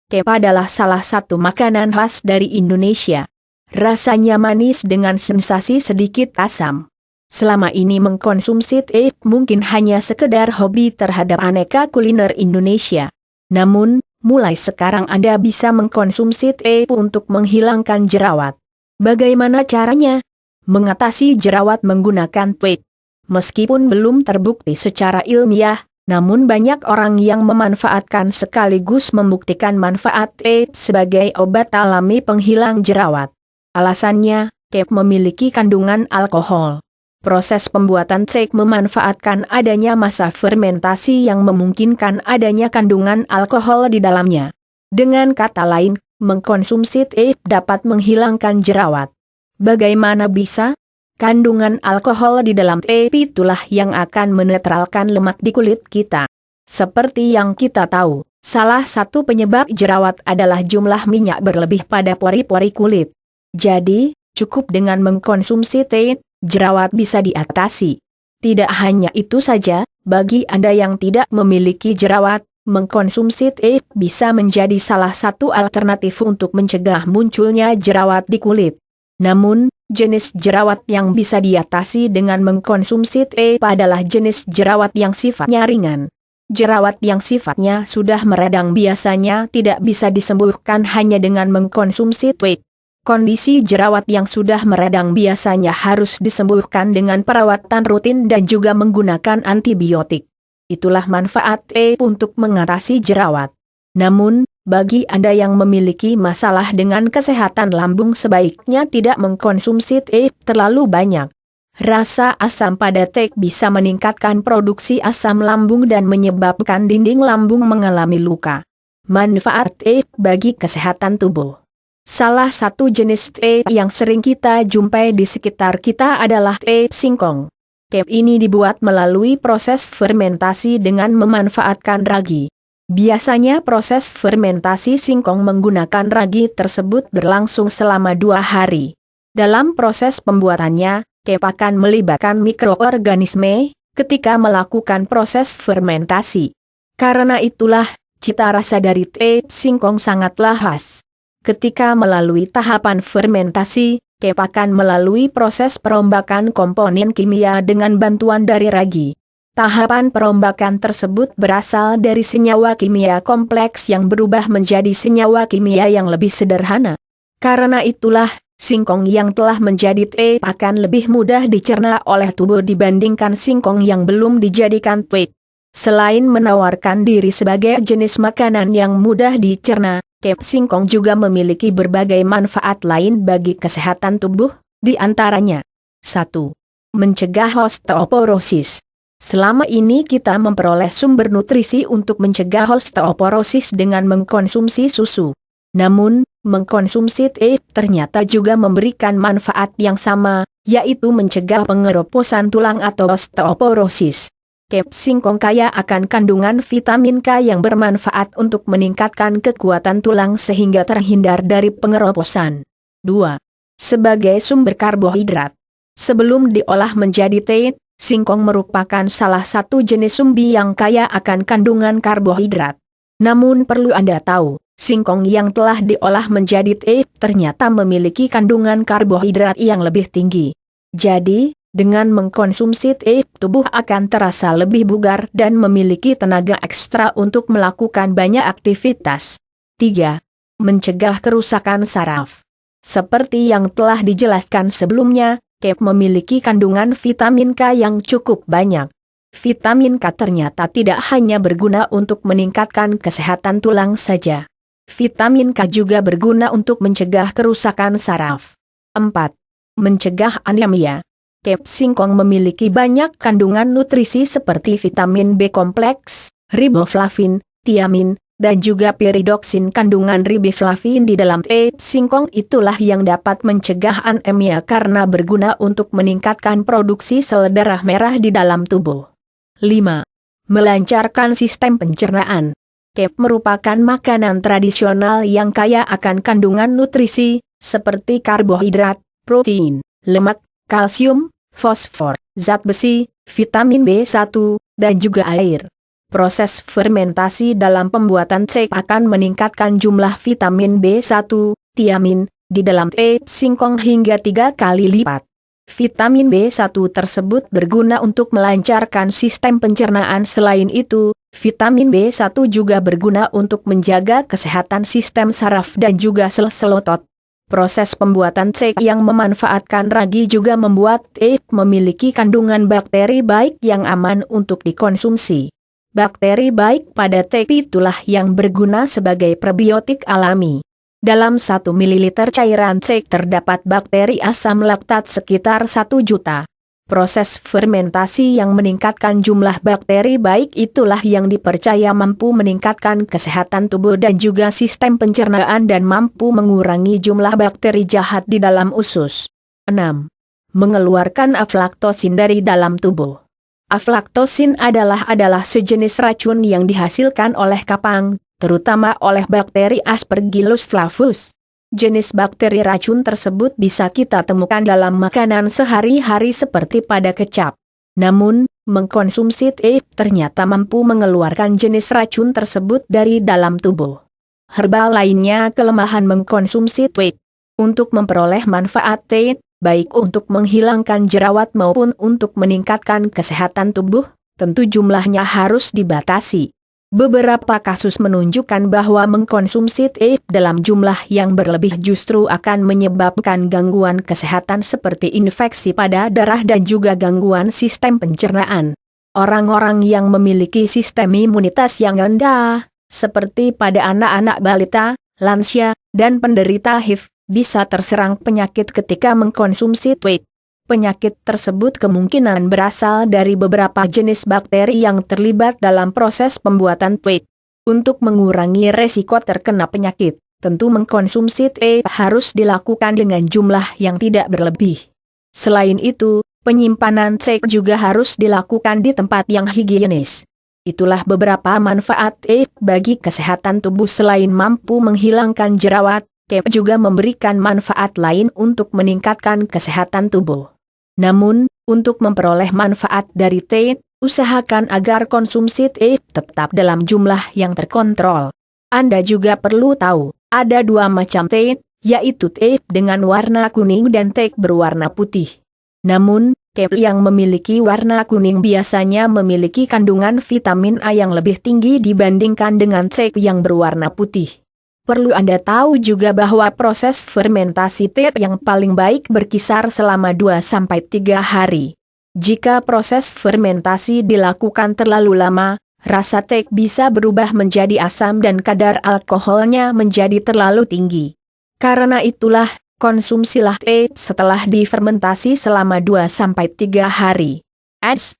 Kep adalah salah satu makanan khas dari Indonesia. Rasanya manis dengan sensasi sedikit asam. Selama ini mengkonsumsi teh mungkin hanya sekedar hobi terhadap aneka kuliner Indonesia. Namun, mulai sekarang Anda bisa mengkonsumsi teh untuk menghilangkan jerawat. Bagaimana caranya? Mengatasi jerawat menggunakan teh. Meskipun belum terbukti secara ilmiah, namun banyak orang yang memanfaatkan sekaligus membuktikan manfaat teh sebagai obat alami penghilang jerawat. Alasannya, teh memiliki kandungan alkohol. Proses pembuatan teh memanfaatkan adanya masa fermentasi yang memungkinkan adanya kandungan alkohol di dalamnya. Dengan kata lain, mengkonsumsi teh dapat menghilangkan jerawat. Bagaimana bisa? Kandungan alkohol di dalam teh itulah yang akan menetralkan lemak di kulit kita. Seperti yang kita tahu, salah satu penyebab jerawat adalah jumlah minyak berlebih pada pori-pori kulit. Jadi, cukup dengan mengkonsumsi teh, jerawat bisa diatasi. Tidak hanya itu saja, bagi Anda yang tidak memiliki jerawat, mengkonsumsi teh bisa menjadi salah satu alternatif untuk mencegah munculnya jerawat di kulit. Namun, jenis jerawat yang bisa diatasi dengan mengkonsumsi teh adalah jenis jerawat yang sifatnya ringan. Jerawat yang sifatnya sudah meradang biasanya tidak bisa disembuhkan hanya dengan mengkonsumsi teh. Kondisi jerawat yang sudah meradang biasanya harus disembuhkan dengan perawatan rutin dan juga menggunakan antibiotik. Itulah manfaat teh untuk mengatasi jerawat. Namun, bagi Anda yang memiliki masalah dengan kesehatan lambung sebaiknya tidak mengkonsumsi teh terlalu banyak. Rasa asam pada teh bisa meningkatkan produksi asam lambung dan menyebabkan dinding lambung mengalami luka. Manfaat teh bagi kesehatan tubuh. Salah satu jenis teh yang sering kita jumpai di sekitar kita adalah teh singkong. Teh ini dibuat melalui proses fermentasi dengan memanfaatkan ragi. Biasanya proses fermentasi singkong menggunakan ragi tersebut berlangsung selama 2 hari. Dalam proses pembuatannya, teh akan melibatkan mikroorganisme ketika melakukan proses fermentasi. Karena itulah, cita rasa dari teh singkong sangatlah khas. Ketika melalui tahapan fermentasi, teh akan melalui proses perombakan komponen kimia dengan bantuan dari ragi. Tahapan perombakan tersebut berasal dari senyawa kimia kompleks yang berubah menjadi senyawa kimia yang lebih sederhana. Karena itulah, singkong yang telah menjadi teh akan lebih mudah dicerna oleh tubuh dibandingkan singkong yang belum dijadikan teh. Selain menawarkan diri sebagai jenis makanan yang mudah dicerna, teh singkong juga memiliki berbagai manfaat lain bagi kesehatan tubuh, di antaranya 1. Mencegah osteoporosis. Selama ini kita memperoleh sumber nutrisi untuk mencegah osteoporosis dengan mengkonsumsi susu. Namun, mengkonsumsi teh ternyata juga memberikan manfaat yang sama, yaitu mencegah pengeroposan tulang atau osteoporosis. Teh singkong kaya akan kandungan vitamin K yang bermanfaat untuk meningkatkan kekuatan tulang sehingga terhindar dari pengeroposan. 2. Sebagai sumber karbohidrat. Sebelum diolah menjadi teh, singkong merupakan salah satu jenis umbi yang kaya akan kandungan karbohidrat. Namun perlu Anda tahu, singkong yang telah diolah menjadi teh ternyata memiliki kandungan karbohidrat yang lebih tinggi. Jadi, dengan mengkonsumsi teh, tubuh akan terasa lebih bugar dan memiliki tenaga ekstra untuk melakukan banyak aktivitas. 3. Mencegah kerusakan saraf. Seperti yang telah dijelaskan sebelumnya, teh memiliki kandungan vitamin K yang cukup banyak. Vitamin K ternyata tidak hanya berguna untuk meningkatkan kesehatan tulang saja. Vitamin K juga berguna untuk mencegah kerusakan saraf. 4. Mencegah anemia. Teh singkong memiliki banyak kandungan nutrisi seperti vitamin B kompleks, riboflavin, tiamin, dan juga piridoksin. Kandungan riboflavin di dalam teh singkong itulah yang dapat mencegah anemia karena berguna untuk meningkatkan produksi sel darah merah di dalam tubuh. 5. Melancarkan sistem pencernaan. Teh merupakan makanan tradisional yang kaya akan kandungan nutrisi, seperti karbohidrat, protein, lemak, kalsium, fosfor, zat besi, vitamin B1, dan juga air. Proses fermentasi dalam pembuatan teh akan meningkatkan jumlah vitamin B1, tiamin, di dalam teh singkong hingga 3 kali lipat. Vitamin B1 tersebut berguna untuk melancarkan sistem pencernaan. Selain itu, vitamin B1 juga berguna untuk menjaga kesehatan sistem saraf dan juga sel-sel otot. Proses pembuatan teh yang memanfaatkan ragi juga membuat teh memiliki kandungan bakteri baik yang aman untuk dikonsumsi. Bakteri baik pada teh itulah yang berguna sebagai prebiotik alami. Dalam 1 ml cairan teh terdapat bakteri asam laktat sekitar 1 juta. Proses fermentasi yang meningkatkan jumlah bakteri baik itulah yang dipercaya mampu meningkatkan kesehatan tubuh dan juga sistem pencernaan dan mampu mengurangi jumlah bakteri jahat di dalam usus. 6. Mengeluarkan aflaktosin dari dalam tubuh. Aflaktosin adalah sejenis racun yang dihasilkan oleh kapang, terutama oleh bakteri Aspergillus flavus. Jenis bakteri racun tersebut bisa kita temukan dalam makanan sehari-hari seperti pada kecap. Namun, mengkonsumsi teh ternyata mampu mengeluarkan jenis racun tersebut dari dalam tubuh. Herbal lainnya kelemahan mengkonsumsi teh. Untuk memperoleh manfaat teh, baik untuk menghilangkan jerawat maupun untuk meningkatkan kesehatan tubuh, tentu jumlahnya harus dibatasi. Beberapa kasus menunjukkan bahwa mengkonsumsi teh dalam jumlah yang berlebih justru akan menyebabkan gangguan kesehatan seperti infeksi pada darah dan juga gangguan sistem pencernaan. Orang-orang yang memiliki sistem imunitas yang rendah, seperti pada anak-anak balita, lansia, dan penderita HIV, bisa terserang penyakit ketika mengkonsumsi teh. Penyakit tersebut kemungkinan berasal dari beberapa jenis bakteri yang terlibat dalam proses pembuatan teh. Untuk mengurangi resiko terkena penyakit, tentu mengkonsumsi teh harus dilakukan dengan jumlah yang tidak berlebih. Selain itu, penyimpanan teh juga harus dilakukan di tempat yang higienis. Itulah beberapa manfaat teh bagi kesehatan tubuh. Selain mampu menghilangkan jerawat, teh juga memberikan manfaat lain untuk meningkatkan kesehatan tubuh. Namun, untuk memperoleh manfaat dari teh, usahakan agar konsumsi teh tetap dalam jumlah yang terkontrol. Anda juga perlu tahu, ada 2 macam teh, yaitu teh dengan warna kuning dan teh berwarna putih. Namun, teh yang memiliki warna kuning biasanya memiliki kandungan vitamin A yang lebih tinggi dibandingkan dengan teh yang berwarna putih. Perlu Anda tahu juga bahwa proses fermentasi teh yang paling baik berkisar selama 2-3 hari. Jika proses fermentasi dilakukan terlalu lama, rasa teh bisa berubah menjadi asam dan kadar alkoholnya menjadi terlalu tinggi. Karena itulah, konsumsilah teh setelah difermentasi selama 2-3 hari. Eits,